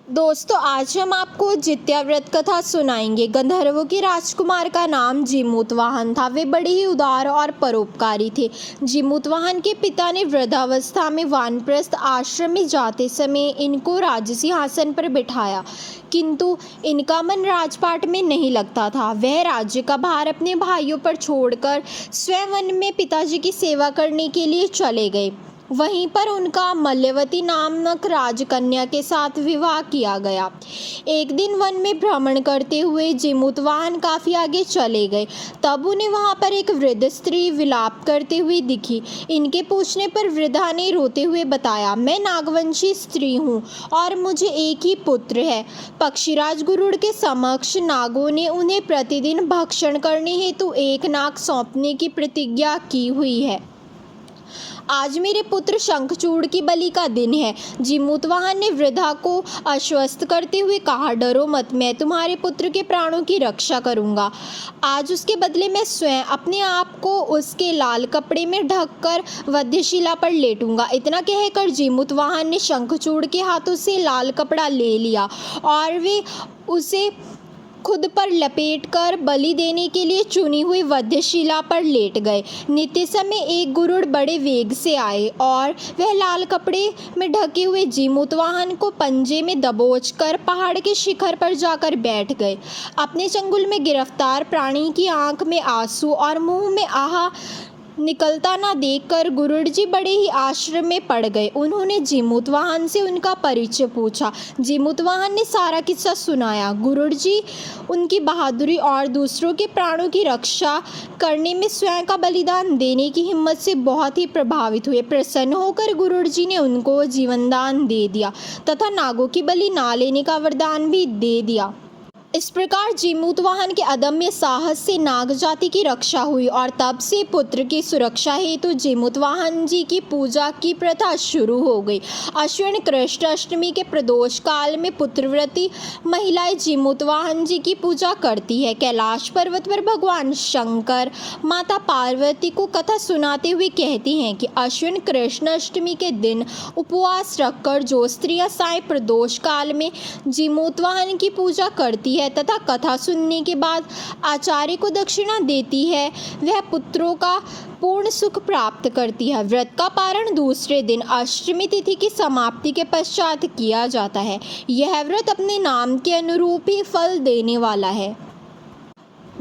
दोस्तों, आज हम आपको जित्या व्रत कथा सुनाएंगे। गंधर्वों के राजकुमार का नाम जीमूतवाहन था। वे बड़े ही उदार और परोपकारी थे। जीमूतवाहन के पिता ने वृद्धावस्था में वानप्रस्थ आश्रम में जाते समय इनको राजसिंहासन पर बिठाया, किंतु इनका मन राजपाट में नहीं लगता था। वह राज्य का भार अपने भाइयों पर छोड़कर स्वयं वन में पिताजी की सेवा करने के लिए चले गए। वहीं पर उनका मल्यवती नामक राजकन्या के साथ विवाह किया गया। एक दिन वन में भ्रमण करते हुए जीमूतवाहन काफ़ी आगे चले गए। तब उन्हें वहां पर एक वृद्ध स्त्री विलाप करते हुए दिखी। इनके पूछने पर वृद्धा ने रोते हुए बताया, मैं नागवंशी स्त्री हूँ और मुझे एक ही पुत्र है। पक्षीराज गुरुड़ के समक्ष नागों ने उन्हें प्रतिदिन भक्षण करने हेतु एक नाग सौंपने की प्रतिज्ञा की हुई है। आज मेरे पुत्र शंखचूड़ की बलि का दिन है। जीमूतवाहन ने वृद्धा को आश्वस्त करते हुए कहा, डरो मत, मैं तुम्हारे पुत्र के प्राणों की रक्षा करूंगा। आज उसके बदले मैं स्वयं अपने आप को उसके लाल कपड़े में ढककर वध्यशिला पर लेटूंगा। इतना कहकर जीमूतवाहन ने शंखचूड़ के हाथों से लाल कपड़ा ले लिया और वे उसे खुद पर लपेटकर बलि देने के लिए चुनी हुई वध्यशिला पर लेट गए। नित्य समय एक गुरुड़ बड़े वेग से आए और वह लाल कपड़े में ढके हुए जीमूतवाहन को पंजे में दबोचकर पहाड़ के शिखर पर जाकर बैठ गए। अपने चंगुल में गिरफ्तार प्राणी की आंख में आंसू और मुंह में आहा निकलता ना देखकर गुरुड़ जी बड़े ही आश्चर्य में पड़ गए। उन्होंने जीमूतवाहन से उनका परिचय पूछा। जीमूतवाहन ने सारा किस्सा सुनाया। गुरुड़ जी उनकी बहादुरी और दूसरों के प्राणों की रक्षा करने में स्वयं का बलिदान देने की हिम्मत से बहुत ही प्रभावित हुए। प्रसन्न होकर गुरुड़ जी ने उनको जीवनदान दे दिया तथा नागों की बलि ना लेने का वरदान भी दे दिया। इस प्रकार जीमूतवाहन के अदम्य साहस से नाग जाति की रक्षा हुई और तब से पुत्र की सुरक्षा हेतु जीमूतवाहन जी की पूजा की प्रथा शुरू हो गई। अश्विन कृष्ण अष्टमी के प्रदोष काल में पुत्रव्रती महिलाएं जीमूतवाहन जी की पूजा करती है। कैलाश पर्वत पर भगवान शंकर माता पार्वती को कथा सुनाते हुए कहती हैं कि अश्विन कृष्ण अष्टमी के दिन उपवास रखकर जो स्त्रियां साय प्रदोष काल में जीमूतवाहन की पूजा करती है तथा कथा सुनने के बाद आचार्य को दक्षिणा देती है, वह पुत्रों का पूर्ण सुख प्राप्त करती है। व्रत का पारण दूसरे दिन अष्टमी तिथि की समाप्ति के पश्चात किया जाता है। यह व्रत अपने नाम के अनुरूप ही फल देने वाला है।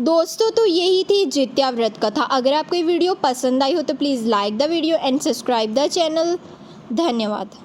दोस्तों, तो यही थी जित्या व्रत कथा। अगर आपको ये वीडियो पसंद आई हो तो please like the video and subscribe the channel. धन्यवाद।